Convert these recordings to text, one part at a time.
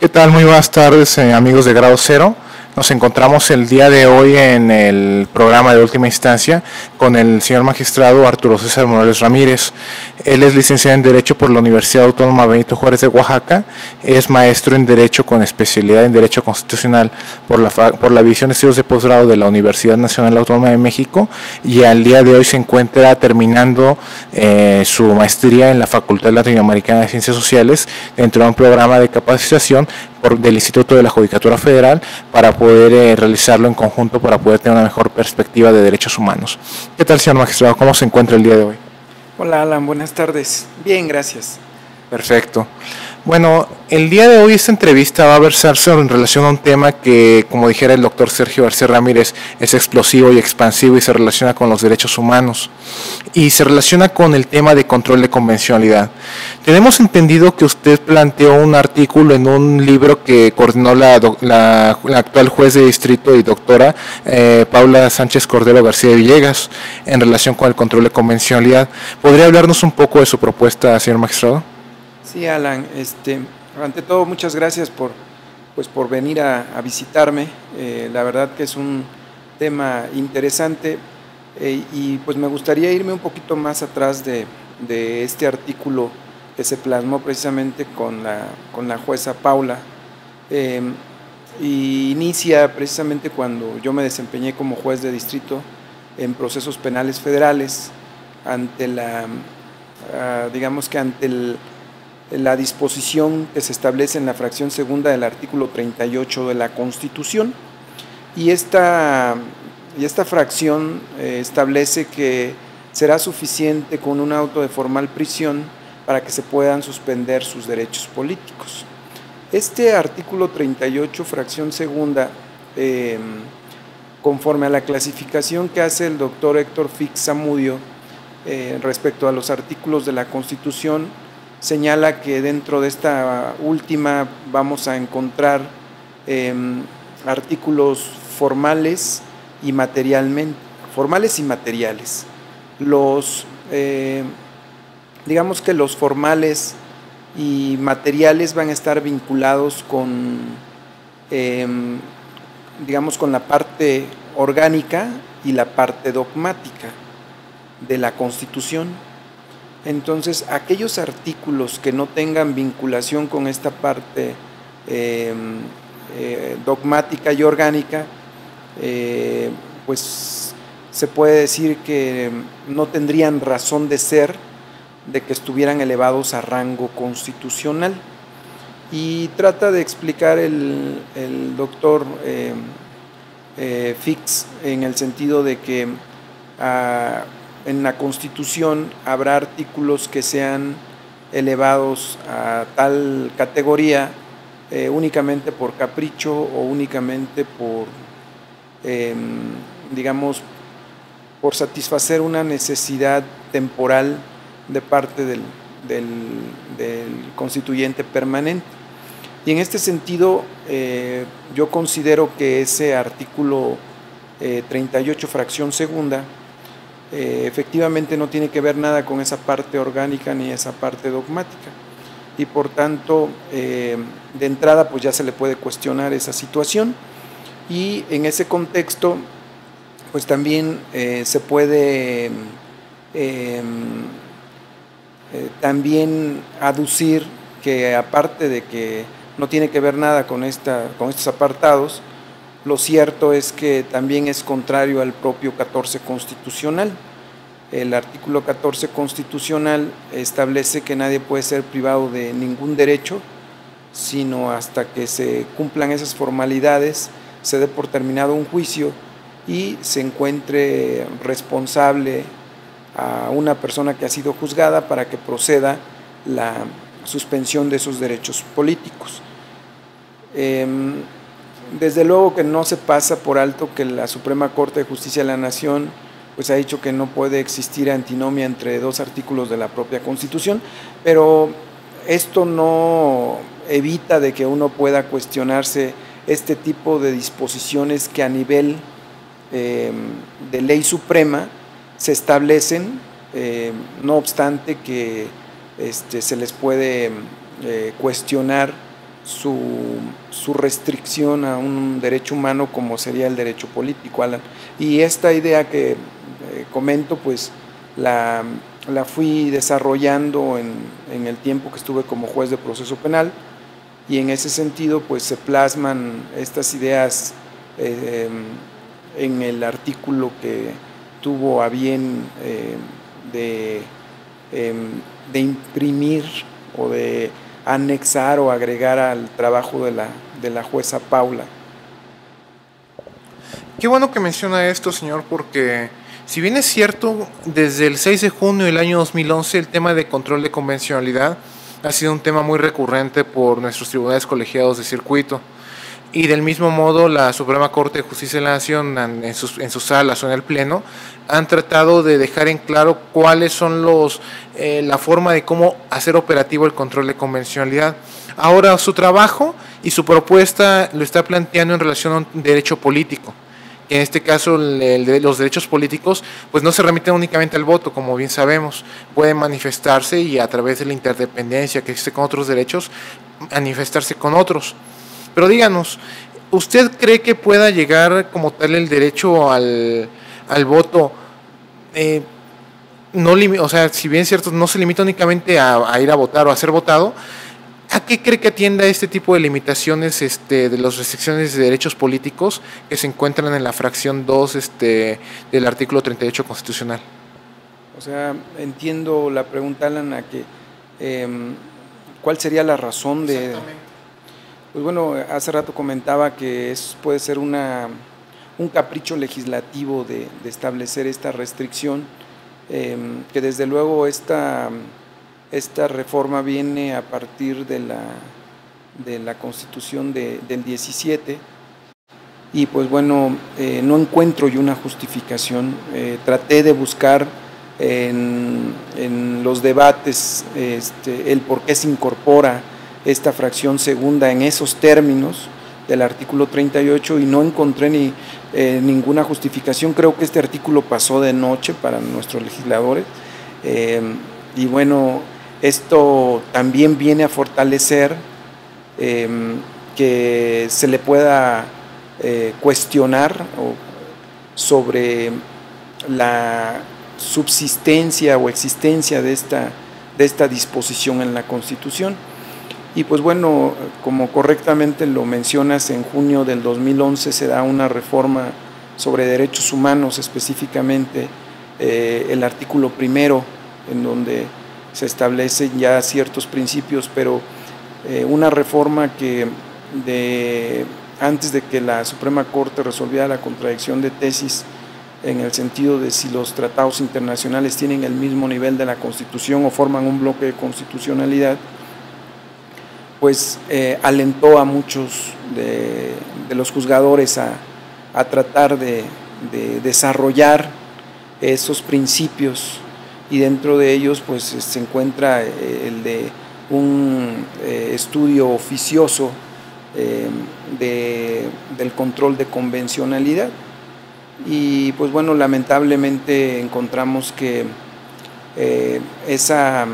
¿Qué tal? Muy buenas tardes, amigos de Grado Cero. Nos encontramos el día de hoy en el programa de última instancia con el señor magistrado Arturo César Morales Ramírez. Él es licenciado en Derecho por la Universidad Autónoma Benito Juárez de Oaxaca, es maestro en Derecho con especialidad en Derecho Constitucional por la División de Estudios de Posgrado de la Universidad Nacional Autónoma de México, y al día de hoy se encuentra terminando su maestría en la Facultad Latinoamericana de Ciencias Sociales dentro de un programa de capacitación del Instituto de la Judicatura Federal para poder realizarlo en conjunto para poder tener una mejor perspectiva de derechos humanos. ¿Qué tal, señor magistrado? ¿Cómo se encuentra el día de hoy? Hola, Alan, buenas tardes. Bien, gracias. Perfecto. Bueno, el día de hoy esta entrevista va a versarse en relación a un tema que, como dijera el doctor Sergio García Ramírez, es explosivo y expansivo y se relaciona con los derechos humanos y se relaciona con el tema de control de convencionalidad. Tenemos entendido que usted planteó un artículo en un libro que coordinó la actual juez de distrito y doctora Paula Sánchez Cordero García de Villegas en relación con el control de convencionalidad. ¿Podría hablarnos un poco de su propuesta, señor magistrado? Sí, Alan, ante todo muchas gracias por venir a visitarme. La verdad que es un tema interesante y pues me gustaría irme un poquito más atrás de este artículo que se plasmó precisamente con la jueza Paula y inicia precisamente cuando yo me desempeñé como juez de distrito en procesos penales federales ante la disposición que se establece en la fracción segunda del artículo 38 de la Constitución, y esta fracción establece que será suficiente con un auto de formal prisión para que se puedan suspender sus derechos políticos. Este artículo 38, fracción segunda, conforme a la clasificación que hace el doctor Héctor Fix Zamudio respecto a los artículos de la Constitución, señala que dentro de esta última vamos a encontrar artículos formales y materiales. Digamos que los formales y materiales van a estar vinculados con la parte orgánica y la parte dogmática de la Constitución. Entonces, aquellos artículos que no tengan vinculación con esta parte dogmática y orgánica, pues se puede decir que no tendrían razón de ser de que estuvieran elevados a rango constitucional. Y trata de explicar el doctor Fix en el sentido de que en la Constitución habrá artículos que sean elevados a tal categoría únicamente por capricho o únicamente por satisfacer una necesidad temporal de parte del constituyente permanente. Y en este sentido, yo considero que ese artículo 38, fracción segunda, efectivamente no tiene que ver nada con esa parte orgánica ni esa parte dogmática, y por tanto de entrada pues ya se le puede cuestionar esa situación, y en ese contexto pues también se puede también aducir que, aparte de que no tiene que ver nada con estos apartados, lo cierto es que también es contrario al propio 14 constitucional. El artículo 14 constitucional establece que nadie puede ser privado de ningún derecho, sino hasta que se cumplan esas formalidades, se dé por terminado un juicio y se encuentre responsable a una persona que ha sido juzgada para que proceda la suspensión de esos derechos políticos. Desde luego que no se pasa por alto que la Suprema Corte de Justicia de la Nación pues ha dicho que no puede existir antinomia entre dos artículos de la propia Constitución, pero esto no evita de que uno pueda cuestionarse este tipo de disposiciones que a nivel de ley suprema se establecen, no obstante que se les puede cuestionar su restricción a un derecho humano como sería el derecho político, Alan. Y esta idea que comento, pues la fui desarrollando en el tiempo que estuve como juez de proceso penal, y en ese sentido pues se plasman estas ideas en el artículo que tuvo a bien de imprimir o de anexar o agregar al trabajo de la jueza Paula. Qué bueno que menciona esto, señor, porque si bien es cierto, desde el 6 de junio del año 2011 el tema de control de convencionalidad ha sido un tema muy recurrente por nuestros tribunales colegiados de circuito, y del mismo modo la Suprema Corte de Justicia de la Nación en sus salas o en el Pleno han tratado de dejar en claro cuáles son la forma de cómo hacer operativo el control de convencionalidad. Ahora su trabajo y su propuesta lo está planteando en relación a un derecho político, que en este caso los derechos políticos pues no se remiten únicamente al voto, como bien sabemos, pueden manifestarse y a través de la interdependencia que existe con otros derechos, manifestarse con otros. Pero díganos, ¿usted cree que pueda llegar como tal el derecho al voto? O sea, si bien es cierto, no se limita únicamente a ir a votar o a ser votado, ¿a qué cree que atienda este tipo de limitaciones de las restricciones de derechos políticos que se encuentran en la fracción 2 del artículo 38 constitucional? O sea, entiendo la pregunta, Alan, a que ¿cuál sería la razón de...? Exactamente. Pues bueno, hace rato comentaba que puede ser un capricho legislativo de establecer esta restricción, que desde luego esta reforma viene a partir de la Constitución del 17, y pues bueno, no encuentro yo una justificación. Traté de buscar en los debates el por qué se incorpora esta fracción segunda en esos términos del artículo 38 y no encontré ninguna justificación. Creo que este artículo pasó de noche para nuestros legisladores, y bueno, esto también viene a fortalecer que se le pueda cuestionar sobre la subsistencia o existencia de esta disposición en la Constitución. Y pues bueno, como correctamente lo mencionas, en junio del 2011 se da una reforma sobre derechos humanos, específicamente el artículo primero, en donde se establecen ya ciertos principios, pero una reforma que antes de que la Suprema Corte resolviera la contradicción de tesis en el sentido de si los tratados internacionales tienen el mismo nivel de la Constitución o forman un bloque de constitucionalidad, pues alentó a muchos de los juzgadores a tratar de desarrollar esos principios, y dentro de ellos pues se encuentra el de un estudio oficioso del control de convencionalidad. Y pues bueno, lamentablemente encontramos que esas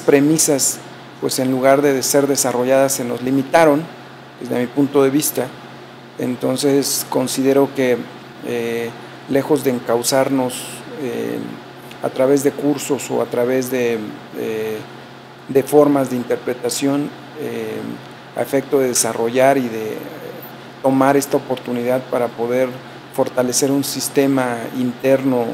premisas, pues en lugar de ser desarrolladas, se nos limitaron desde mi punto de vista. Entonces considero que lejos de encauzarnos a través de cursos o a través de formas de interpretación a efecto de desarrollar y de tomar esta oportunidad para poder fortalecer un sistema interno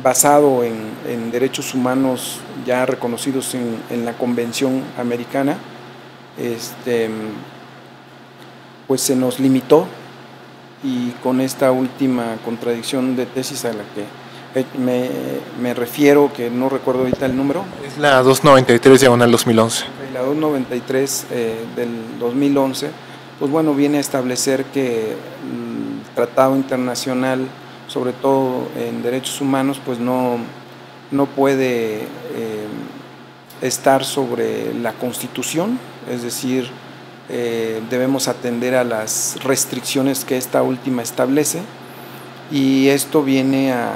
basado en derechos humanos ya reconocidos en la Convención Americana, pues se nos limitó, y con esta última contradicción de tesis a la que me refiero, que no recuerdo ahorita el número. Es la 293/2011. La 293 del 2011, pues bueno, viene a establecer que el tratado internacional, sobre todo en derechos humanos, pues no puede estar sobre la Constitución, es decir, debemos atender a las restricciones que esta última establece, y esto viene a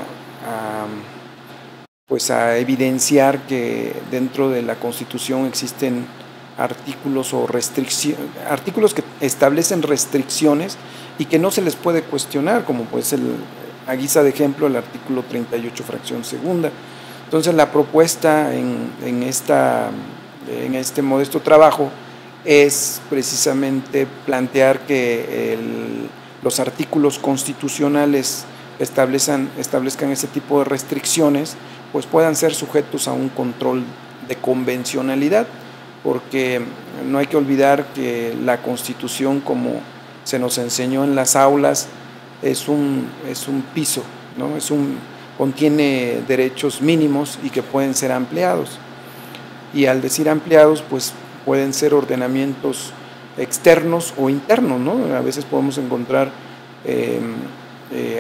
pues a evidenciar que dentro de la Constitución existen artículos o artículos que establecen restricciones y que no se les puede cuestionar, como pues a guisa de ejemplo el artículo 38 fracción segunda. Entonces la propuesta en este modesto trabajo es precisamente plantear que los artículos constitucionales establezcan ese tipo de restricciones, pues puedan ser sujetos a un control de convencionalidad, porque no hay que olvidar que la Constitución, como se nos enseñó en las aulas, es un piso, ¿no? Contiene derechos mínimos y que pueden ser ampliados. Y al decir ampliados, pues pueden ser ordenamientos externos o internos, ¿no? A veces podemos encontrar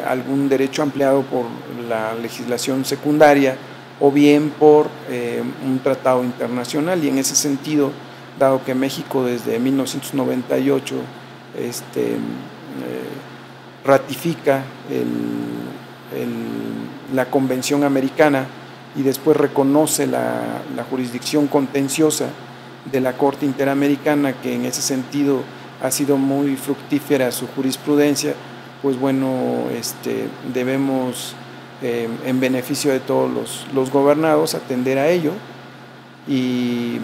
algún derecho ampliado por la legislación secundaria o bien por un tratado internacional, y en ese sentido, dado que México desde 1998 ratifica la Convención Americana y después reconoce la jurisdicción contenciosa de la Corte Interamericana, que en ese sentido ha sido muy fructífera su jurisprudencia, pues bueno, debemos en beneficio de todos los gobernados atender a ello, y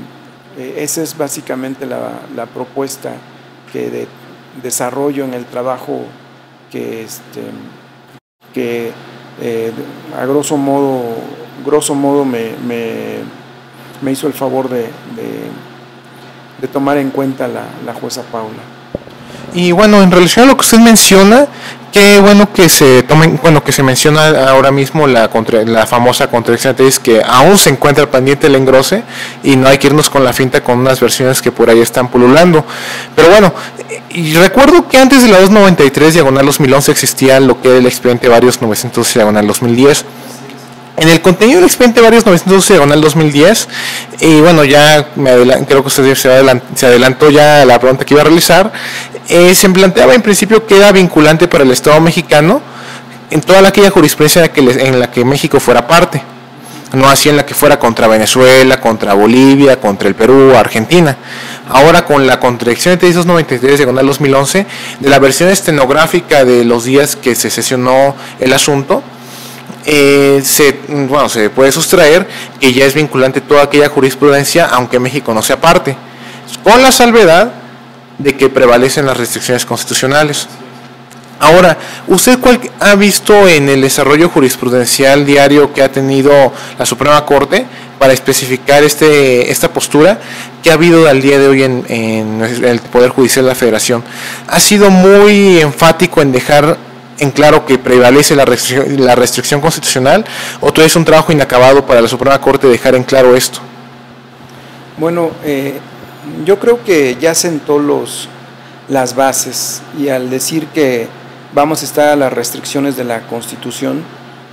esa es básicamente la propuesta que desarrollo en el trabajo que a grosso modo me hizo el favor de tomar en cuenta la jueza Paula. Y bueno, en relación a lo que usted menciona, qué bueno que se menciona ahora mismo la famosa contradicción de tesis, que aún se encuentra pendiente el engrose y no hay que irnos con la finta con unas versiones que por ahí están pululando. Pero bueno, y recuerdo que antes de la 293/2011 existía lo que era el expediente varios 912/2010. En el contenido del expediente varios 912/2010, y bueno, ya creo que usted se adelantó ya a la pregunta que iba a realizar, se planteaba en principio que era vinculante para el Estado mexicano en toda aquella jurisprudencia en la que México fuera parte, no así en la que fuera contra Venezuela, contra Bolivia, contra el Perú, Argentina. Ahora, con la contradicción de tesis 293/2011, de la versión estenográfica de los días que se sesionó el asunto, se puede sustraer que ya es vinculante toda aquella jurisprudencia, aunque México no sea parte, con la salvedad de que prevalecen las restricciones constitucionales. Ahora, ¿usted cuál ha visto en el desarrollo jurisprudencial diario que ha tenido la Suprema Corte para especificar esta postura que ha habido al día de hoy en el Poder Judicial de la Federación? ¿Ha sido muy enfático en dejar en claro que prevalece la restricción constitucional, o todo es un trabajo inacabado para la Suprema Corte dejar en claro esto? Bueno, yo creo que ya sentó las bases, y al decir que vamos a estar a las restricciones de la Constitución,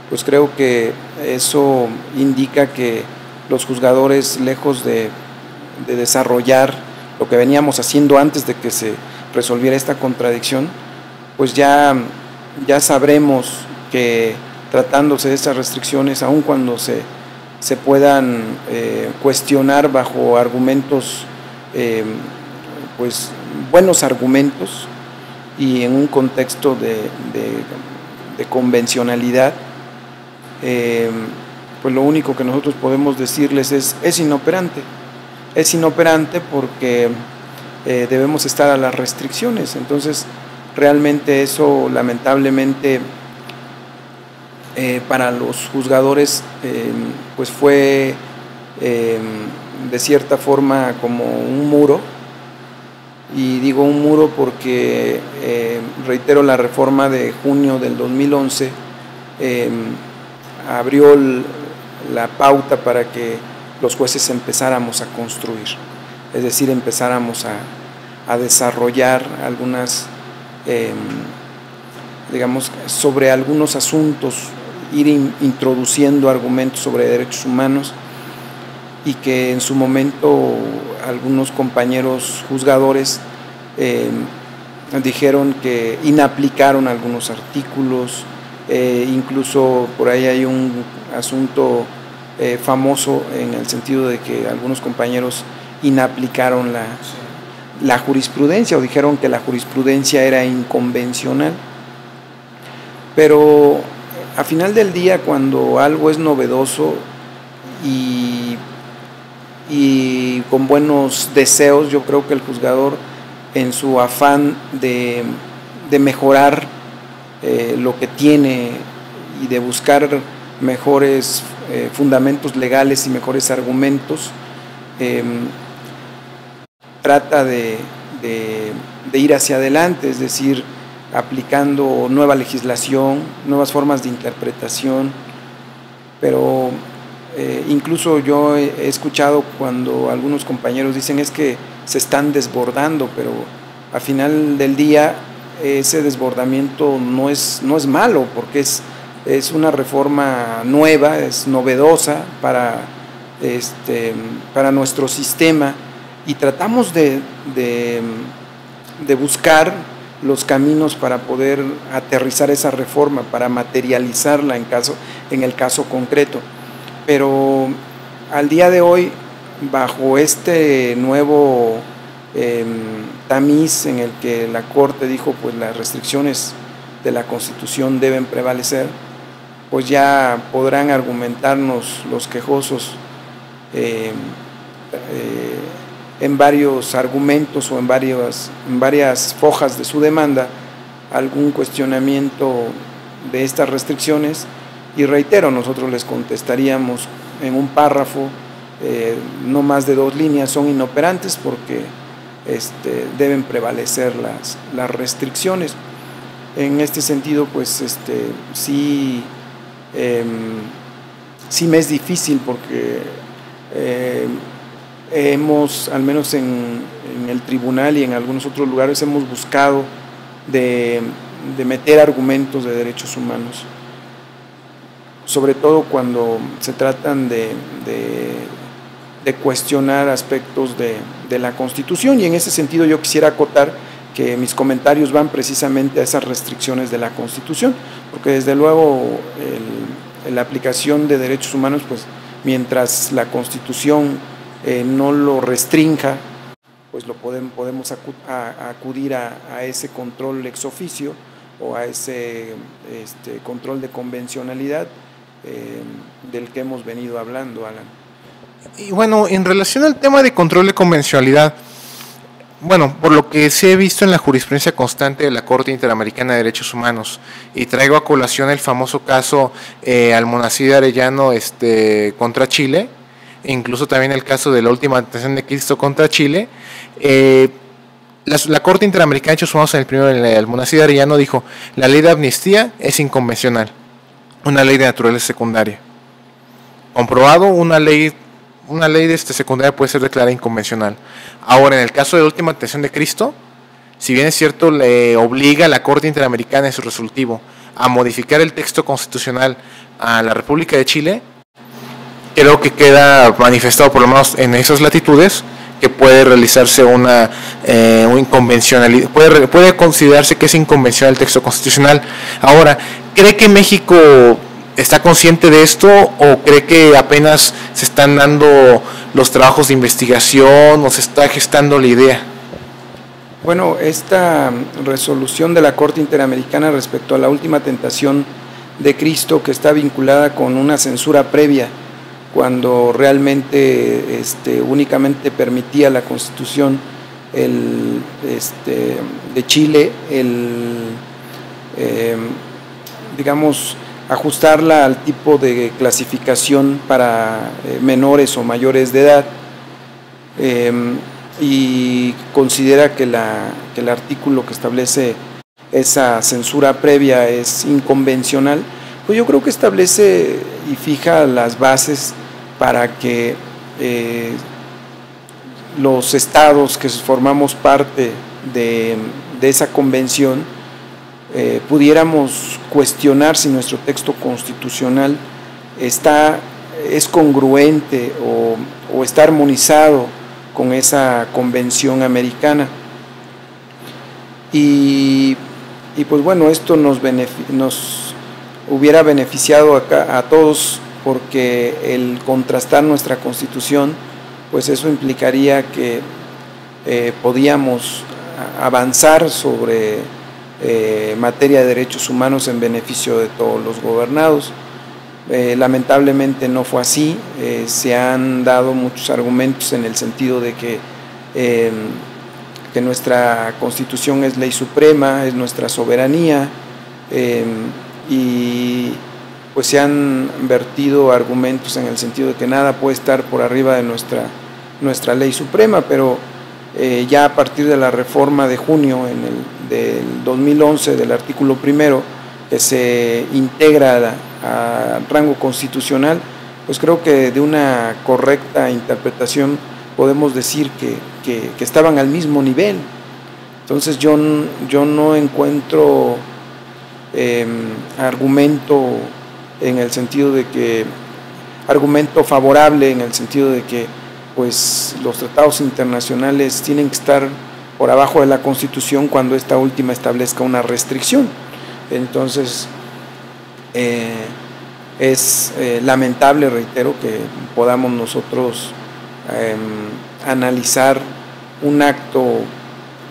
pues creo que eso indica que los juzgadores, lejos de desarrollar lo que veníamos haciendo antes de que se resolviera esta contradicción, pues ya sabremos que tratándose de estas restricciones, aun cuando se puedan cuestionar bajo argumentos, pues buenos argumentos y en un contexto de convencionalidad, pues lo único que nosotros podemos decirles es inoperante. Es inoperante porque debemos estar a las restricciones. Entonces, realmente eso, lamentablemente, para los juzgadores, pues fue de cierta forma como un muro, y digo un muro porque, reitero, la reforma de junio del 2011 abrió la pauta para que los jueces empezáramos a construir, es decir, empezáramos a desarrollar algunas, digamos, sobre algunos asuntos, ir introduciendo argumentos sobre derechos humanos, y que en su momento algunos compañeros juzgadores dijeron que inaplicaron algunos artículos, incluso por ahí hay un asunto famoso en el sentido de que algunos compañeros inaplicaron la jurisprudencia o dijeron que la jurisprudencia era inconvencional. Pero a final del día, cuando algo es novedoso y con buenos deseos, yo creo que el juzgador, en su afán de mejorar lo que tiene y de buscar mejores fundamentos legales y mejores argumentos, trata de ir hacia adelante, es decir, aplicando nueva legislación, nuevas formas de interpretación, pero incluso yo he escuchado cuando algunos compañeros dicen es que se están desbordando, pero al final del día ese desbordamiento no es malo, porque es una reforma nueva, es novedosa para nuestro sistema, y tratamos de buscar los caminos para poder aterrizar esa reforma, para materializarla en el caso concreto. Pero al día de hoy, bajo este nuevo tamiz en el que la Corte dijo pues las restricciones de la Constitución deben prevalecer, pues ya podrán argumentarnos los quejosos en varios argumentos o en varias fojas de su demanda algún cuestionamiento de estas restricciones, y reitero, nosotros les contestaríamos en un párrafo, no más de 2 líneas: son inoperantes porque deben prevalecer las restricciones. En este sentido, pues sí me es difícil, porque hemos, al menos en el tribunal y en algunos otros lugares, hemos buscado de meter argumentos de derechos humanos, sobre todo cuando se tratan de cuestionar aspectos de la Constitución, y en ese sentido yo quisiera acotar que mis comentarios van precisamente a esas restricciones de la Constitución, porque desde luego la aplicación de derechos humanos, pues mientras la Constitución no lo restrinja, pues podemos acudir a ese control ex oficio o a ese control de convencionalidad del que hemos venido hablando, Alan. Y bueno, en relación al tema de control de convencionalidad, bueno, por lo que sí he visto en la jurisprudencia constante de la Corte Interamericana de Derechos Humanos, y traigo a colación el famoso caso Almonacid Arellano contra Chile, e incluso también el caso de la última tentación de Cristo contra Chile, la Corte Interamericana de Derechos Humanos, en el primero, en el Almonacid Arellano, dijo: la ley de amnistía es inconvencional, una ley de naturaleza secundaria. Comprobado, una ley secundaria puede ser declarada inconvencional. Ahora, en el caso de la última tentación de Cristo, si bien es cierto, le obliga a la Corte Interamericana en su resolutivo a modificar el texto constitucional a la República de Chile, creo que queda manifestado, por lo menos en esas latitudes, que puede realizarse una inconvencionalidad, puede considerarse que es inconvencional el texto constitucional. Ahora, ¿cree que México está consciente de esto, o cree que apenas se están dando los trabajos de investigación o se está gestando la idea? Bueno, esta resolución de la Corte Interamericana respecto a la última tentación de Cristo, que está vinculada con una censura previa, cuando realmente únicamente permitía la Constitución de Chile digamos, ajustarla al tipo de clasificación para menores o mayores de edad, y considera que el artículo que establece esa censura previa es inconvencional, pues yo creo que establece y fija las bases para que los estados que formamos parte de esa convención pudiéramos cuestionar si nuestro texto constitucional es congruente o está armonizado con esa convención americana. Y pues bueno, esto nos hubiera beneficiado a todos porque el contrastar nuestra Constitución, pues eso implicaría que podíamos avanzar sobre materia de derechos humanos en beneficio de todos los gobernados. Lamentablemente no fue así, se han dado muchos argumentos en el sentido de que nuestra Constitución es ley suprema, es nuestra soberanía, y pues se han vertido argumentos en el sentido de que nada puede estar por arriba de nuestra ley suprema, pero ya a partir de la reforma de junio del 2011 del artículo primero, que se integra a rango constitucional, pues creo que de una correcta interpretación podemos decir que estaban al mismo nivel. Entonces yo no encuentro argumento en el sentido de que, argumento favorable en el sentido de que pues los tratados internacionales tienen que estar por abajo de la Constitución cuando esta última establezca una restricción. Entonces es lamentable, reitero, que podamos nosotros analizar un acto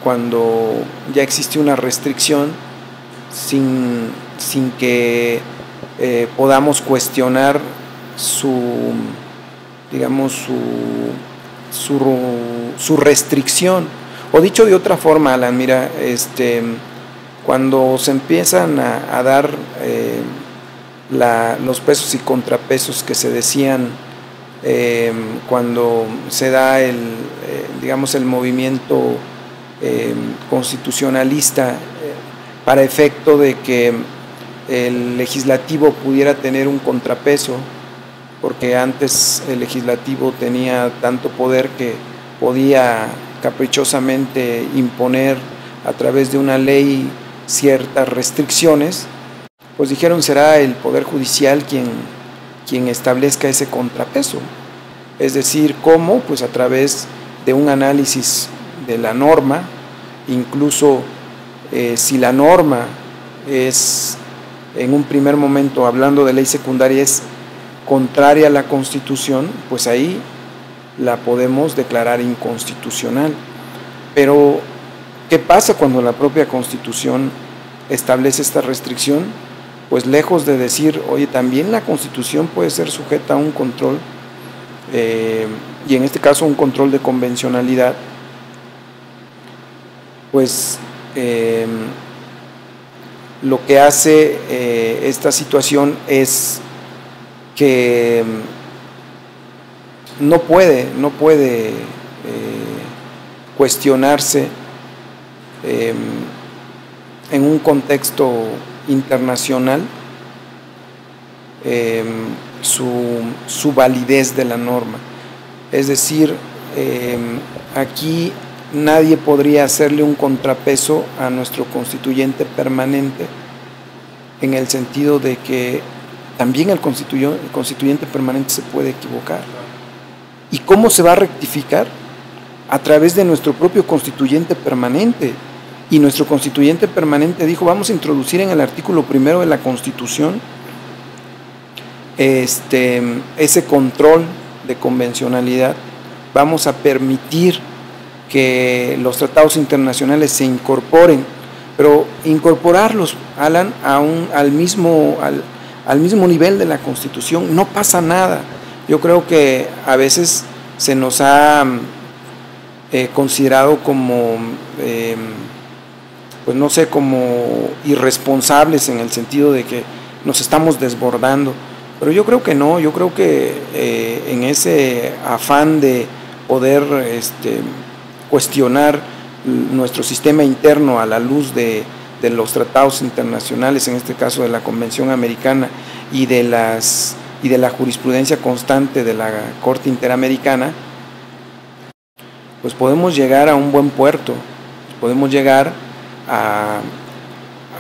cuando ya existe una restricción sin que podamos cuestionar su restricción. O dicho de otra forma, Alan, mira, cuando se empiezan a dar los pesos y contrapesos que se decían cuando se da el movimiento constitucionalista para efecto de que el legislativo pudiera tener un contrapeso, porque antes el legislativo tenía tanto poder que podía caprichosamente imponer a través de una ley ciertas restricciones, pues dijeron será el Poder Judicial quien establezca ese contrapeso. Es decir, ¿cómo? Pues a través de un análisis de la norma, incluso si la norma es, en un primer momento, hablando de ley secundaria, es contraria a la Constitución, pues ahí la podemos declarar inconstitucional. Pero, ¿qué pasa cuando la propia Constitución establece esta restricción? Pues lejos de decir, oye, también la Constitución puede ser sujeta a un control, y en este caso un control de convencionalidad, pues lo que hace esta situación es que no puede cuestionarse en un contexto internacional su validez de la norma. Es decir, aquí nadie podría hacerle un contrapeso a nuestro constituyente permanente, en el sentido de que también el constituyente permanente se puede equivocar. ¿Y cómo se va a rectificar? A través de nuestro propio constituyente permanente. Y nuestro constituyente permanente dijo, vamos a introducir en el artículo primero de la Constitución ese control de convencionalidad. Vamos a permitir que los tratados internacionales se incorporen, pero incorporarlos, Alan, al mismo nivel de la Constitución. No pasa nada. Yo creo que a veces se nos ha considerado como pues no sé, como irresponsables, en el sentido de que nos estamos desbordando, pero yo creo que no. Yo creo que en ese afán de poder cuestionar nuestro sistema interno a la luz de los tratados internacionales, en este caso de la Convención Americana y de la jurisprudencia constante de la Corte Interamericana, pues podemos llegar a un buen puerto, podemos llegar a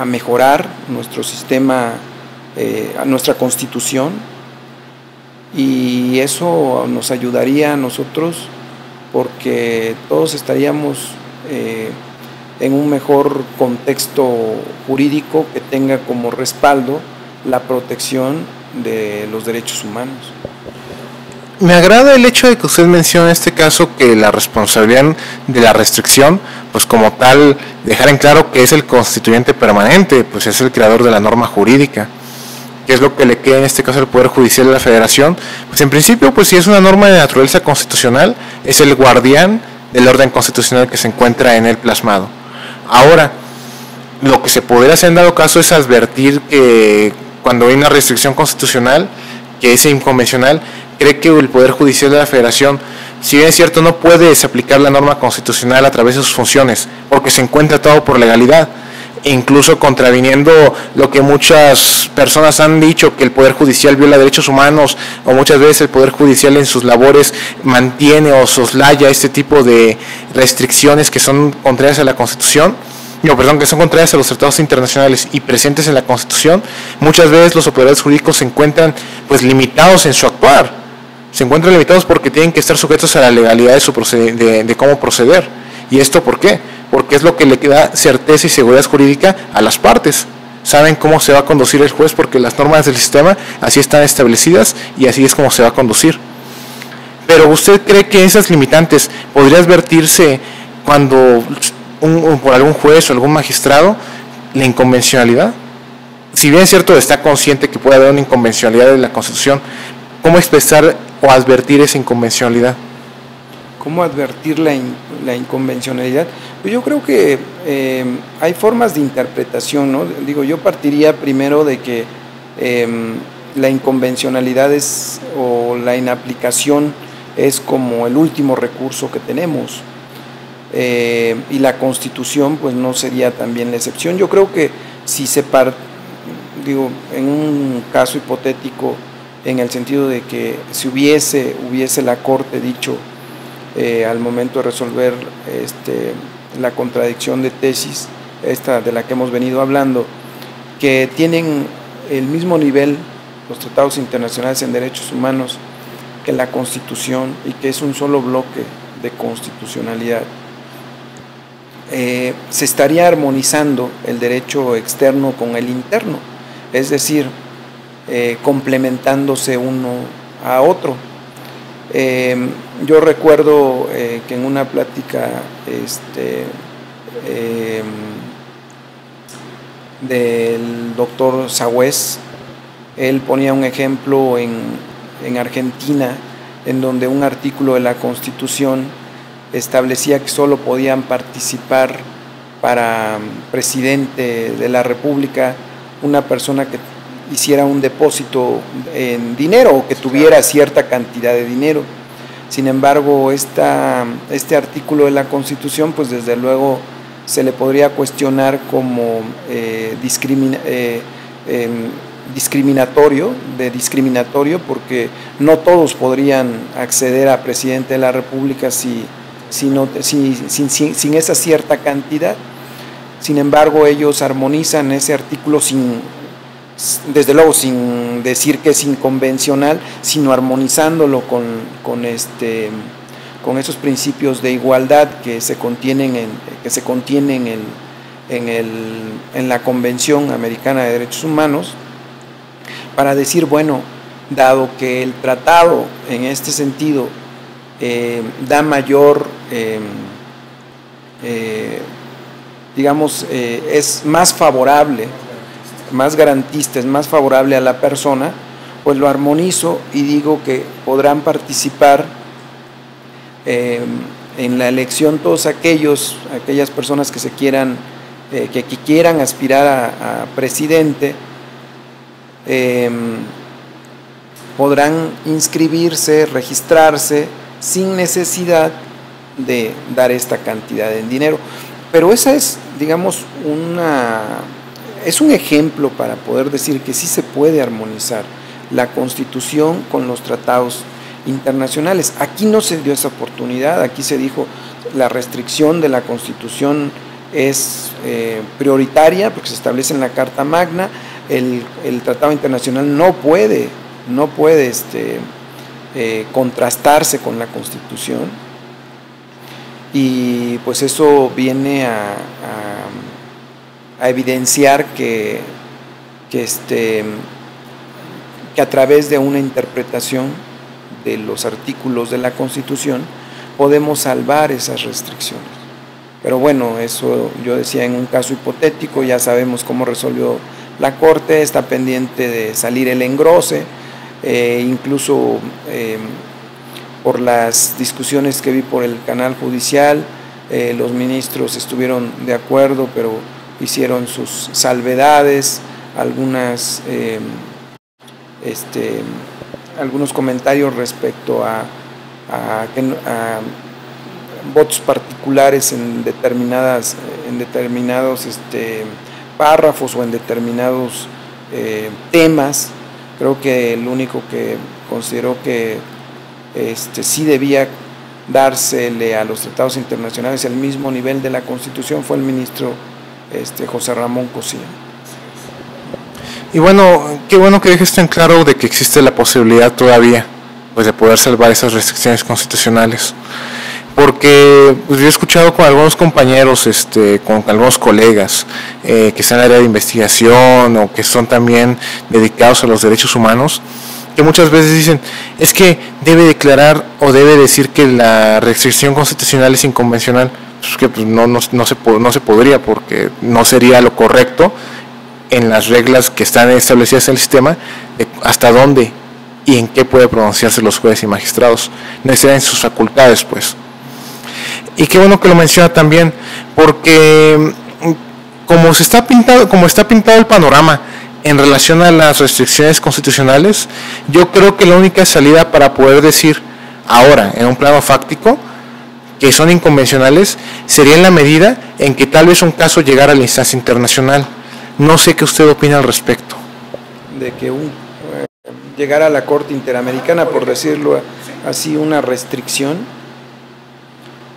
mejorar nuestro sistema, a nuestra Constitución, y eso nos ayudaría a nosotros, porque todos estaríamos en un mejor contexto jurídico que tenga como respaldo la protección de los derechos humanos. Me agrada el hecho de que usted mencione en este caso que la responsabilidad de la restricción, pues como tal, dejar en claro que es el constituyente permanente, pues es el creador de la norma jurídica. ¿Qué es lo que le queda en este caso al Poder Judicial de la Federación? Pues en principio, pues si es una norma de naturaleza constitucional, es el guardián del orden constitucional que se encuentra en él plasmado. Ahora, lo que se podría hacer en dado caso es advertir que cuando hay una restricción constitucional, que es inconvencional, cree que el Poder Judicial de la Federación, si bien es cierto, no puede desaplicar la norma constitucional a través de sus funciones, porque se encuentra todo por legalidad, e incluso contraviniendo lo que muchas personas han dicho, que el Poder Judicial viola derechos humanos, o muchas veces el Poder Judicial en sus labores mantiene o soslaya este tipo de restricciones que son contrarias a la Constitución, que son contrarias a los tratados internacionales y presentes en la Constitución. Muchas veces los operadores jurídicos se encuentran pues limitados en su actuar, se encuentran limitados porque tienen que estar sujetos a la legalidad de cómo proceder. ¿Y esto por qué? Porque es lo que le da certeza y seguridad jurídica a las partes. Saben cómo se va a conducir el juez porque las normas del sistema así están establecidas y así es como se va a conducir. Pero ¿usted cree que esas limitantes podría advertirse cuando por algún juez o algún magistrado la inconvencionalidad? Si bien es cierto, está consciente que puede haber una inconvencionalidad de la Constitución, ¿cómo expresar o advertir esa inconvencionalidad? ¿Cómo advertir la inconvencionalidad? Pues yo creo que hay formas de interpretación, ¿no? Digo, yo partiría primero de que la inconvencionalidad o la inaplicación es como el último recurso que tenemos. Y la Constitución pues no sería también la excepción. Yo creo que si en un caso hipotético, en el sentido de que si hubiese la Corte dicho al momento de resolver la contradicción de tesis, esta de la que hemos venido hablando, que tienen el mismo nivel los tratados internacionales en derechos humanos que la Constitución y que es un solo bloque de constitucionalidad, se estaría armonizando el derecho externo con el interno, es decir, complementándose uno a otro. Yo recuerdo que en una plática del doctor Sagüez, él ponía un ejemplo en Argentina, en donde un artículo de la Constitución establecía que solo podían participar para presidente de la República una persona que hiciera un depósito en dinero o que tuviera cierta cantidad de dinero. Sin embargo, este artículo de la Constitución, pues desde luego se le podría cuestionar como discriminatorio, porque no todos podrían acceder a presidente de la República sin esa cierta cantidad. Sin embargo, ellos armonizan ese artículo desde luego sin decir que es inconvencional, sino armonizándolo con esos principios de igualdad que se contienen en la Convención Americana de Derechos Humanos, para decir, bueno, dado que el tratado en este sentido da mayor, es más favorable, más garantista, es más favorable a la persona, pues lo armonizo y digo que podrán participar en la elección todos aquellas personas que quieran aspirar a presidente, podrán inscribirse, registrarse sin necesidad de dar esta cantidad en dinero. Pero esa es, digamos, es un ejemplo para poder decir que sí se puede armonizar la Constitución con los tratados internacionales. Aquí no se dio esa oportunidad, aquí se dijo la restricción de la Constitución es prioritaria porque se establece en la Carta Magna, el tratado internacional no puede contrastarse con la Constitución, y pues eso viene a que a través de una interpretación de los artículos de la Constitución podemos salvar esas restricciones. Pero bueno, eso yo decía en un caso hipotético, ya sabemos cómo resolvió la Corte, está pendiente de salir el engrose, incluso por las discusiones que vi por el canal judicial, los ministros estuvieron de acuerdo, pero hicieron sus salvedades, algunos comentarios respecto a votos particulares en determinados párrafos o en determinados temas. Creo que el único que consideró que sí debía dársele a los tratados internacionales el mismo nivel de la Constitución fue el ministro José Ramón Cosío. Y bueno, qué bueno que dejes tan claro de que existe la posibilidad todavía pues de poder salvar esas restricciones constitucionales, porque pues, yo he escuchado con algunos compañeros, con algunos colegas que están en el área de investigación o que son también dedicados a los derechos humanos, que muchas veces dicen, es que debe declarar o debe decir que la restricción constitucional es inconvencional, pues que pues, no se podría, porque no sería lo correcto en las reglas que están establecidas en el sistema, de hasta dónde y en qué puede pronunciarse los jueces y magistrados, no en sus facultades, pues. Y qué bueno que lo menciona también, porque como está pintado el panorama en relación a las restricciones constitucionales, yo creo que la única salida para poder decir ahora, en un plano fáctico, que son inconvencionales, sería en la medida en que tal vez un caso llegara a la instancia internacional. No sé qué usted opina al respecto. De que llegara a la Corte Interamericana, por decirlo así, una restricción,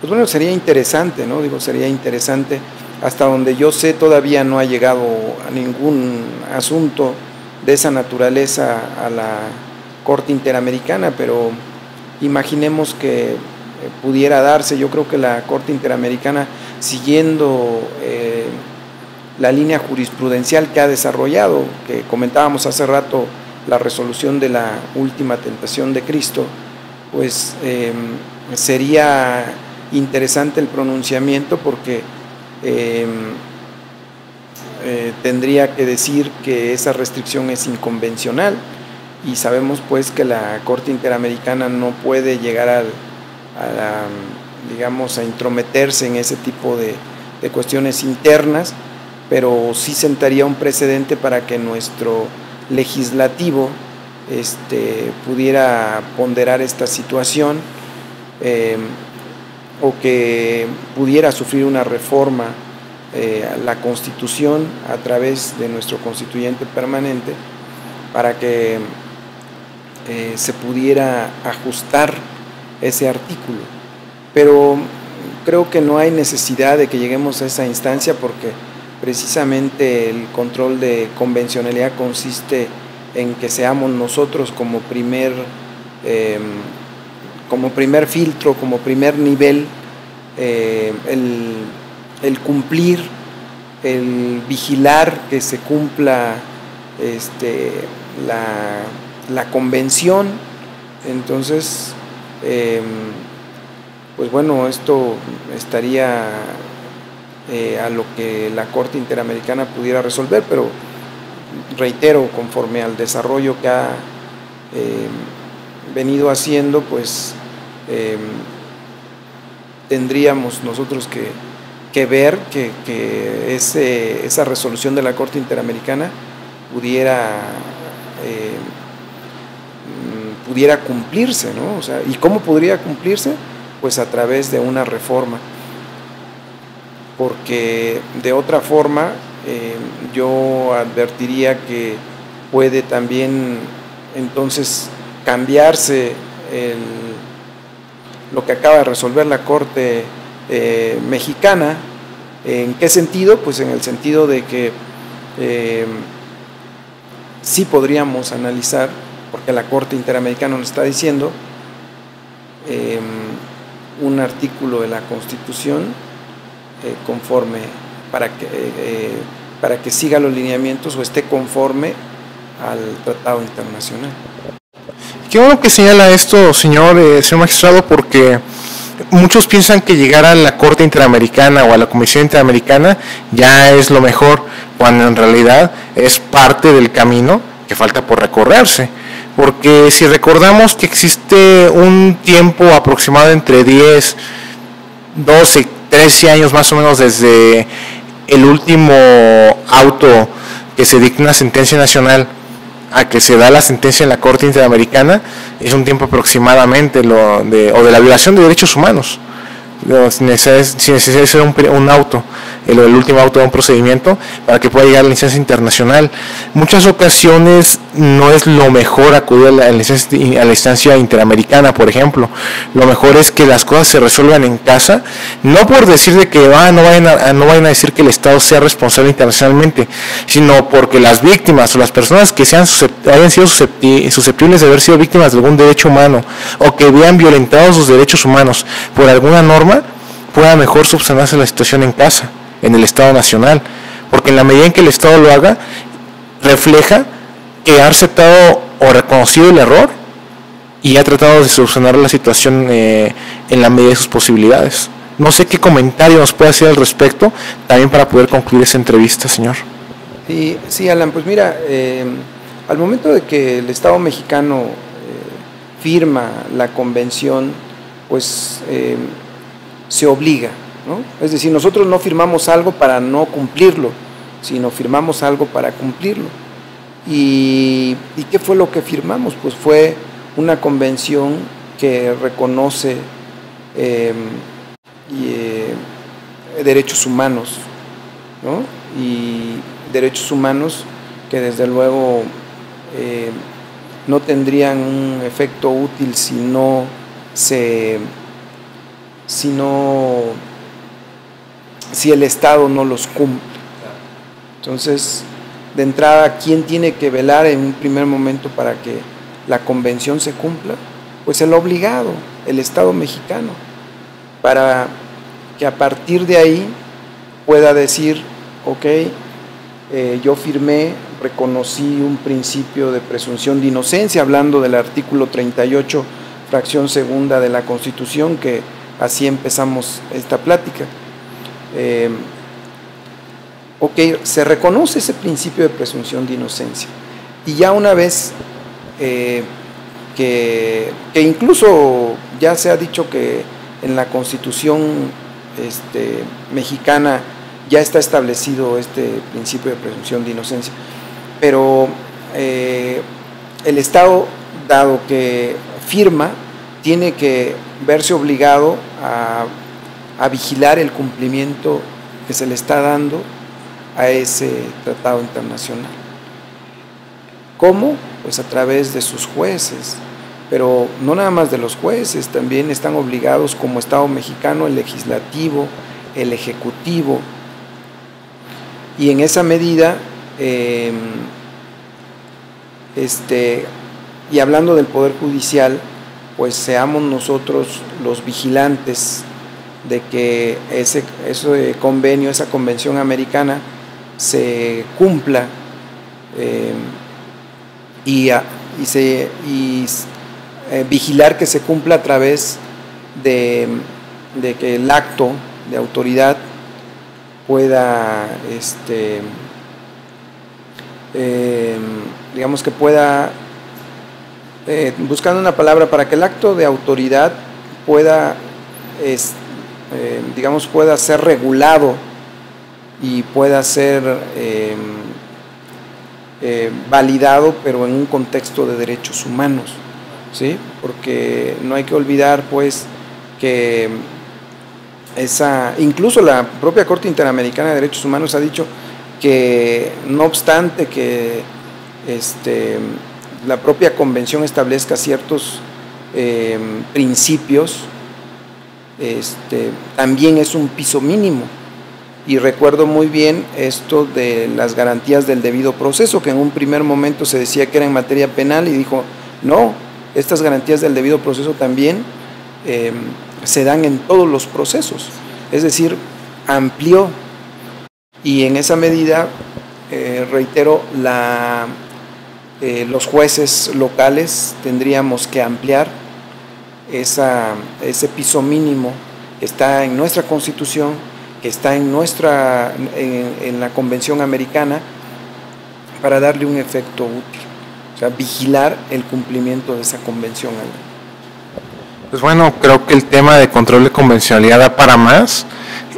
pues bueno, sería interesante, ¿no? Sería interesante. Hasta donde yo sé, todavía no ha llegado a ningún asunto de esa naturaleza a la Corte Interamericana, pero imaginemos que pudiera darse. Yo creo que la Corte Interamericana, siguiendo la línea jurisprudencial que ha desarrollado, que comentábamos hace rato, la resolución de la última tentación de Cristo, pues sería interesante el pronunciamiento, porque tendría que decir que esa restricción es inconvencional, y sabemos pues que la Corte Interamericana no puede llegar a intrometerse en ese tipo de cuestiones internas, pero sí sentaría un precedente para que nuestro legislativo pudiera ponderar esta situación, o que pudiera sufrir una reforma a la Constitución a través de nuestro constituyente permanente, para que se pudiera ajustar ese artículo. Pero creo que no hay necesidad de que lleguemos a esa instancia, porque precisamente el control de convencionalidad consiste en que seamos nosotros como primer filtro, como primer nivel, el cumplir, el vigilar que se cumpla la convención. Entonces, pues bueno, esto estaría a lo que la Corte Interamericana pudiera resolver, pero reitero, conforme al desarrollo que ha venido haciendo, pues tendríamos nosotros que ver que esa resolución de la Corte Interamericana pudiera cumplirse, ¿no? O sea, ¿y cómo podría cumplirse? Pues a través de una reforma, porque de otra forma yo advertiría que puede también entonces cambiarse lo que acaba de resolver la Corte mexicana. ¿En qué sentido? Pues en el sentido de que sí podríamos analizar, porque la Corte Interamericana nos está diciendo, un artículo de la Constitución conforme para que siga los lineamientos o esté conforme al tratado internacional. Qué bueno que señala esto, señor magistrado, porque muchos piensan que llegar a la Corte Interamericana o a la Comisión Interamericana ya es lo mejor, cuando en realidad es parte del camino que falta por recorrerse. Porque si recordamos que existe un tiempo aproximado entre 10, 12, 13 años más o menos desde el último auto que se dicta una sentencia nacional a que se da la sentencia en la Corte Interamericana, es un tiempo aproximadamente o de la violación de derechos humanos, sin necesidad de ser un auto, el último auto de un procedimiento, para que pueda llegar a la instancia internacional. Muchas ocasiones no es lo mejor acudir a la instancia interamericana, por ejemplo. Lo mejor es que las cosas se resuelvan en casa, no por decir de que no vayan a decir que el Estado sea responsable internacionalmente, sino porque las víctimas o las personas que hayan sido susceptibles de haber sido víctimas de algún derecho humano o que vean violentados sus derechos humanos por alguna norma, pueda mejor subsanarse la situación en casa, en el Estado Nacional, porque en la medida en que el Estado lo haga, refleja que ha aceptado o reconocido el error y ha tratado de solucionar la situación en la medida de sus posibilidades. No sé qué comentario nos puede hacer al respecto, también para poder concluir esa entrevista, señor. Sí, Alan, pues mira, al momento de que el Estado mexicano firma la convención, pues se obliga, ¿no? Es decir, nosotros no firmamos algo para no cumplirlo, sino firmamos algo para cumplirlo. ¿Y qué fue lo que firmamos? Pues fue una convención que reconoce derechos humanos, ¿no? Y derechos humanos que desde luego no tendrían un efecto útil si el Estado no los cumple. Entonces, de entrada, ¿quién tiene que velar en un primer momento para que la convención se cumpla? Pues el obligado, el Estado mexicano, para que a partir de ahí pueda decir, ok, yo firmé, reconocí un principio de presunción de inocencia, hablando del artículo 38, fracción segunda de la Constitución, que así empezamos esta plática. Ok, se reconoce ese principio de presunción de inocencia, y ya una vez que incluso ya se ha dicho que en la Constitución mexicana ya está establecido este principio de presunción de inocencia, pero el Estado, dado que firma, tiene que verse obligado a vigilar el cumplimiento que se le está dando a ese tratado internacional. ¿Cómo? Pues a través de sus jueces, pero no nada más de los jueces, también están obligados como Estado mexicano el legislativo, el ejecutivo, y en esa medida, y hablando del Poder Judicial, pues seamos nosotros los vigilantes de que ese convenio, esa convención americana se cumpla, vigilar que se cumpla a través de que el acto de autoridad pueda, digamos que pueda, buscando una palabra, para que el acto de autoridad pueda, digamos, pueda ser regulado y pueda ser validado, pero en un contexto de derechos humanos, ¿sí? Porque no hay que olvidar, pues, que incluso la propia Corte Interamericana de Derechos Humanos ha dicho que, no obstante que la propia convención establezca ciertos principios, también es un piso mínimo. Y recuerdo muy bien esto de las garantías del debido proceso, que en un primer momento se decía que era en materia penal, y dijo, no, estas garantías del debido proceso también se dan en todos los procesos, es decir, amplió, y en esa medida, reitero, Los jueces locales tendríamos que ampliar ese piso mínimo que está en nuestra Constitución, que está en la Convención Americana, para darle un efecto útil, o sea, vigilar el cumplimiento de esa convención. Pues bueno, creo que el tema de control de convencionalidad da para más.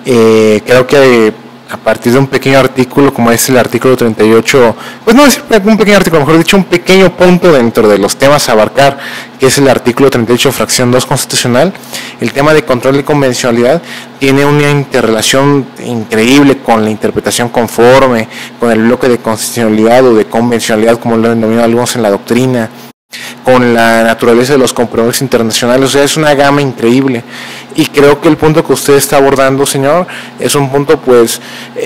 Creo que a partir de un pequeño artículo, como es el artículo 38, pues no decir un pequeño artículo, mejor dicho, un pequeño punto dentro de los temas a abarcar, que es el artículo 38, fracción 2 constitucional, el tema de control de convencionalidad tiene una interrelación increíble con la interpretación conforme, con el bloque de constitucionalidad o de convencionalidad, como lo denominan algunos en la doctrina, con la naturaleza de los compromisos internacionales. O sea, es una gama increíble, y creo que el punto que usted está abordando, señor, es un punto pues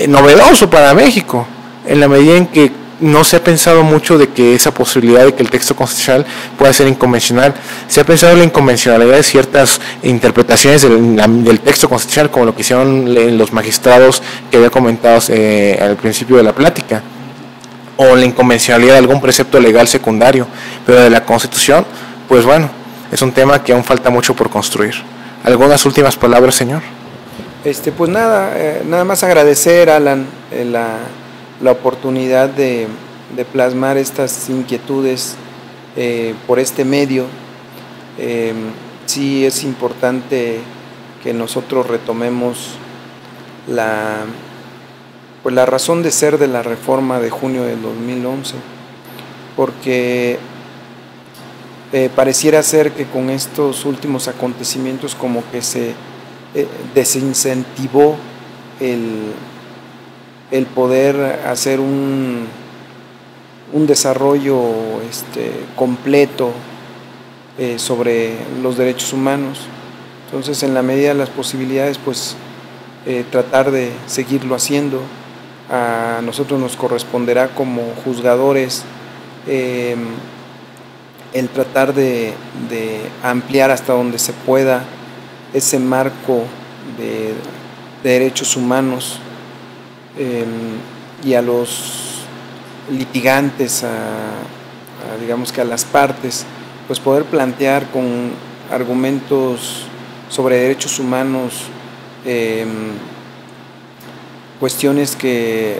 novedoso para México, en la medida en que no se ha pensado mucho de que esa posibilidad de que el texto constitucional pueda ser inconvencional. Se ha pensado en la inconvencionalidad de ciertas interpretaciones del texto constitucional, como lo que hicieron los magistrados que había comentado al principio de la plática, o la inconvencionalidad de algún precepto legal secundario, pero de la Constitución, pues bueno, es un tema que aún falta mucho por construir. ¿Algunas últimas palabras, señor? Pues nada más agradecer, Alan, la oportunidad de plasmar estas inquietudes por este medio. Sí es importante que nosotros retomemos la razón de ser de la reforma de junio del 2011, porque pareciera ser que con estos últimos acontecimientos como que se desincentivó el poder hacer un desarrollo completo sobre los derechos humanos. Entonces, en la medida de las posibilidades, pues tratar de seguirlo haciendo. A nosotros nos corresponderá como juzgadores el tratar de ampliar hasta donde se pueda ese marco de derechos humanos, y a los litigantes, digamos que a las partes, pues poder plantear con argumentos sobre derechos humanos cuestiones que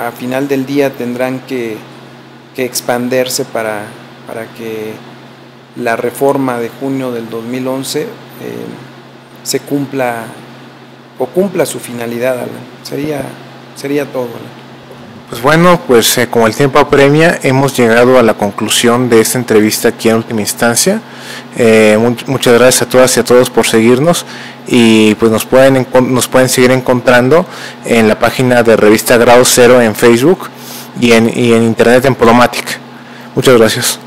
a final del día tendrán que expandirse para que la reforma de junio del 2011 se cumpla su finalidad, Alan. Sería todo, Alan. Pues bueno, pues como el tiempo apremia, hemos llegado a la conclusión de esta entrevista aquí en última instancia. Muchas gracias a todas y a todos por seguirnos, y pues nos pueden seguir encontrando en la página de Revista Grado Cero en Facebook y en internet en Podomatic. Muchas gracias.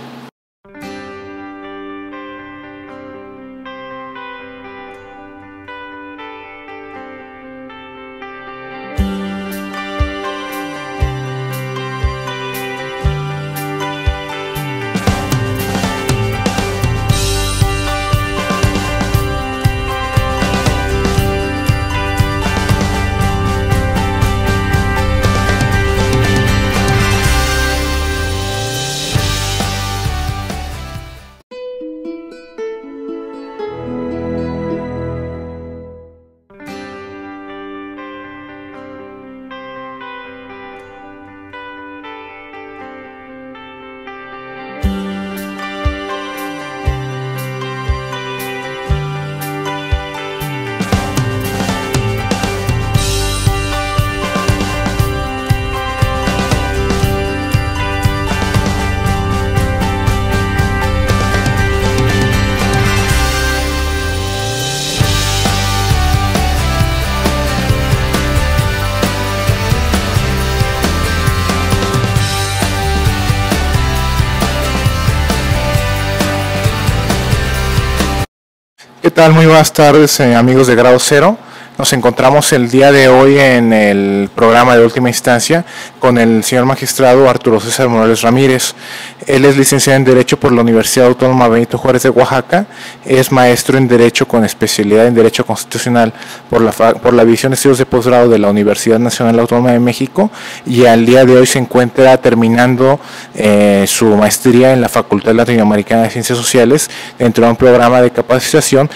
¿Qué tal? Muy buenas tardes, amigos de Grado Cero. Nos encontramos el día de hoy en el programa de última instancia con el señor magistrado Arturo César Morales Ramírez. Él es licenciado en Derecho por la Universidad Autónoma Benito Juárez de Oaxaca, es maestro en Derecho con especialidad en Derecho Constitucional por la División de Estudios de Posgrado de la Universidad Nacional Autónoma de México, y al día de hoy se encuentra terminando su maestría en la Facultad Latinoamericana de Ciencias Sociales dentro de un programa de capacitación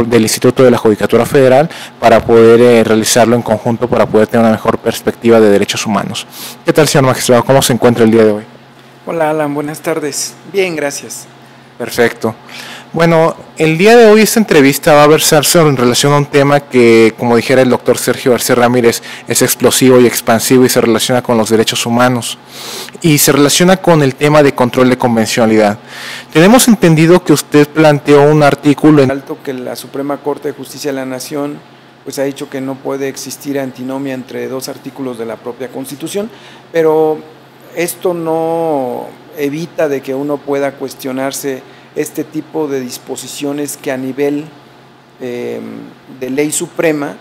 del Instituto de la Judicatura Federal para poder realizarlo en conjunto para poder tener una mejor perspectiva de derechos humanos. ¿Qué tal, señor magistrado? ¿Cómo se encuentra el día de hoy? Hola, Alan, buenas tardes. Bien, gracias. Perfecto. Bueno, el día de hoy esta entrevista va a versarse en relación a un tema que, como dijera el doctor Sergio García Ramírez, es explosivo y expansivo y se relaciona con los derechos humanos y se relaciona con el tema de control de convencionalidad. Tenemos entendido que usted planteó un artículo en alto que la Suprema Corte de Justicia de la Nación pues ha dicho que no puede existir antinomia entre dos artículos de la propia Constitución, pero esto no evita de que uno pueda cuestionarse este tipo de disposiciones que a nivel de ley suprema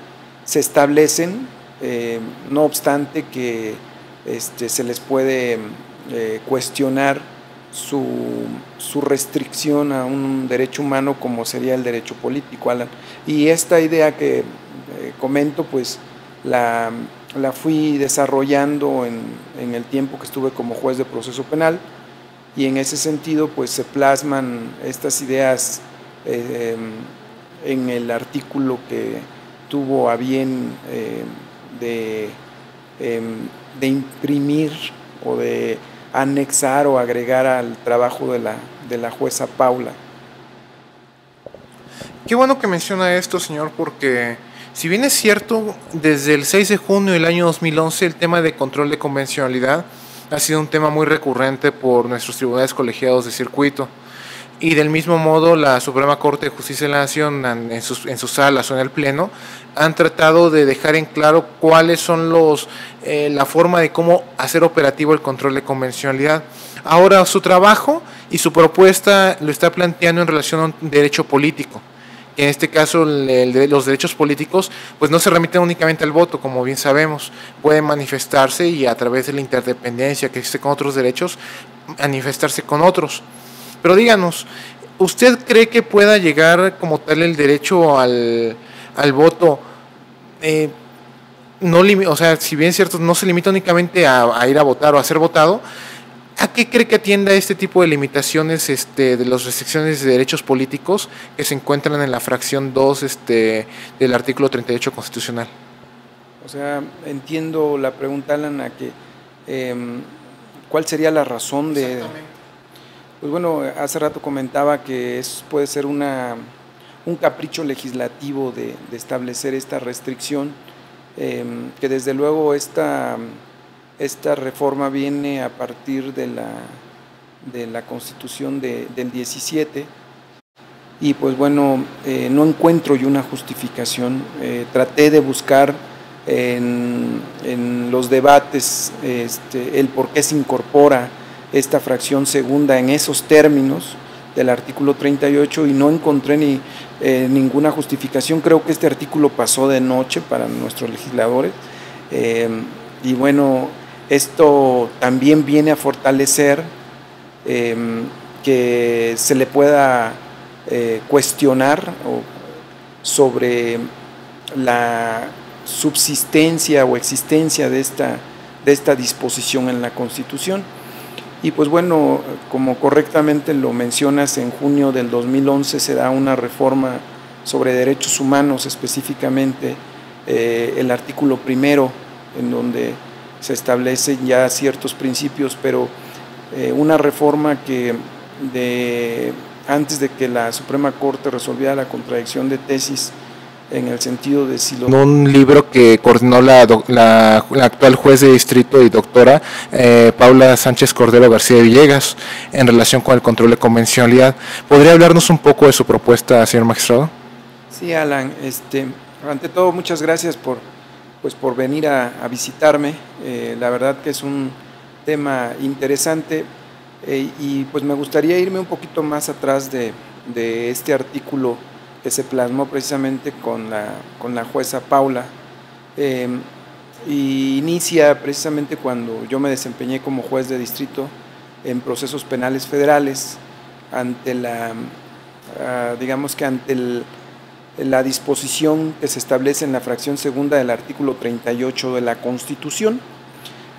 se establecen, no obstante que se les puede cuestionar su restricción a un derecho humano como sería el derecho político, Alan. Y esta idea que comento, pues la fui desarrollando en el tiempo que estuve como juez de proceso penal, y en ese sentido pues se plasman estas ideas en el artículo que tuvo a bien de imprimir o de anexar o agregar al trabajo de la jueza Paula. Qué bueno que menciona esto, señor, porque si bien es cierto, desde el 6 de junio del año 2011 el tema de control de convencionalidad ha sido un tema muy recurrente por nuestros tribunales colegiados de circuito, y del mismo modo la Suprema Corte de Justicia de la Nación en sus salas o en el Pleno han tratado de dejar en claro cuáles son la forma de cómo hacer operativo el control de convencionalidad. Ahora su trabajo y su propuesta lo está planteando en relación a un derecho político. En este caso, los derechos políticos pues no se remiten únicamente al voto, como bien sabemos, pueden manifestarse y a través de la interdependencia que existe con otros derechos, manifestarse con otros. Pero díganos, ¿usted cree que pueda llegar como tal el derecho al voto? O sea, si bien es cierto, no se limita únicamente a ir a votar o a ser votado, ¿a qué cree que atienda este tipo de limitaciones de las restricciones de derechos políticos que se encuentran en la fracción 2 del artículo 38 constitucional? O sea, entiendo la pregunta, Alan, a que ¿cuál sería la razón de...? Pues bueno, hace rato comentaba que puede ser un capricho legislativo de establecer esta restricción, que desde luego esta reforma viene a partir de la Constitución del 17, y pues bueno, no encuentro yo una justificación. Traté de buscar en los debates el por qué se incorpora esta fracción segunda en esos términos del artículo 38 y no encontré ninguna justificación. Creo que este artículo pasó de noche para nuestros legisladores, y bueno, esto también viene a fortalecer que se le pueda cuestionar sobre la subsistencia o existencia de esta disposición en la Constitución. Y pues bueno, como correctamente lo mencionas, en junio del 2011 se da una reforma sobre derechos humanos, específicamente el artículo 1, en donde se establecen ya ciertos principios, pero una reforma que antes de que la Suprema Corte resolviera la contradicción de tesis, en el sentido de si un libro que coordinó la actual juez de distrito y doctora Paula Sánchez Cordero García de Villegas en relación con el control de convencionalidad. ¿Podría hablarnos un poco de su propuesta, señor magistrado? Sí, Alan, ante todo muchas gracias por venir a visitarme. La verdad que es un tema interesante, y pues me gustaría irme un poquito más atrás de este artículo que se plasmó precisamente con la jueza Paula, y inicia precisamente cuando yo me desempeñé como juez de distrito en procesos penales federales ante la disposición que se establece en la fracción segunda del artículo 38 de la Constitución,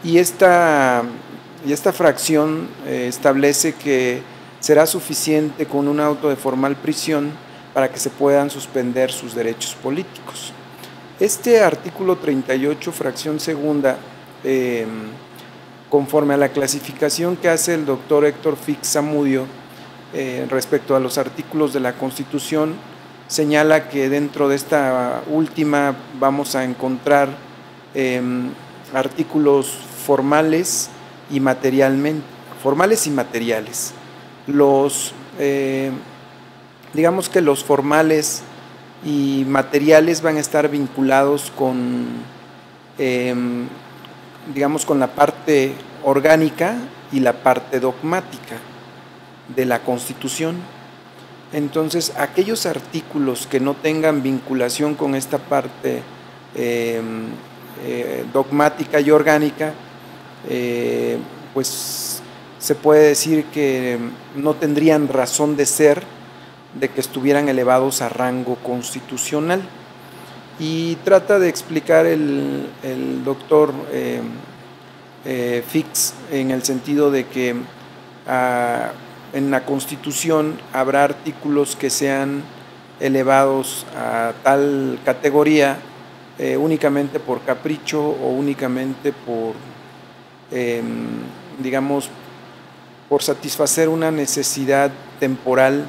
y esta fracción establece que será suficiente con un auto de formal prisión para que se puedan suspender sus derechos políticos. Este artículo 38, fracción segunda, conforme a la clasificación que hace el doctor Héctor Fix Zamudio respecto a los artículos de la Constitución, señala que dentro de esta última vamos a encontrar artículos formales y materiales. Digamos que los formales y materiales van a estar vinculados con la parte orgánica y la parte dogmática de la Constitución. Entonces, aquellos artículos que no tengan vinculación con esta parte dogmática y orgánica, pues se puede decir que no tendrían razón de ser de que estuvieran elevados a rango constitucional. Y trata de explicar el doctor Fix en el sentido de que en la Constitución habrá artículos que sean elevados a tal categoría únicamente por capricho o únicamente por satisfacer una necesidad temporal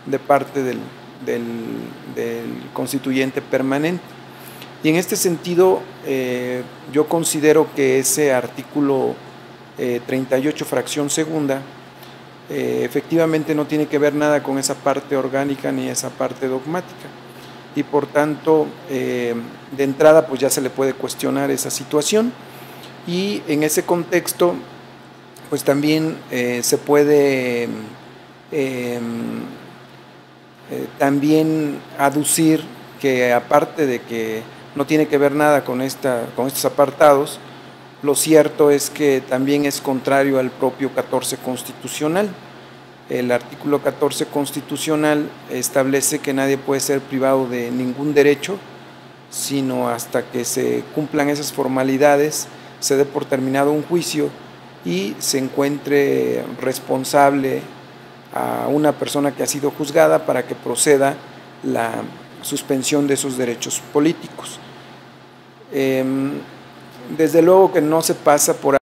de parte del constituyente permanente. Y en este sentido, yo considero que ese artículo 38, fracción segunda, efectivamente no tiene que ver nada con esa parte orgánica ni esa parte dogmática. Y por tanto, de entrada, pues ya se le puede cuestionar esa situación. Y en ese contexto, pues también se puede también aducir que, aparte de que no tiene que ver nada con estos apartados, lo cierto es que también es contrario al propio 14 constitucional. El artículo 14 constitucional establece que nadie puede ser privado de ningún derecho, sino hasta que se cumplan esas formalidades, se dé por terminado un juicio y se encuentre responsable a una persona que ha sido juzgada para que proceda la suspensión de esos derechos políticos. Desde luego que no se pasa por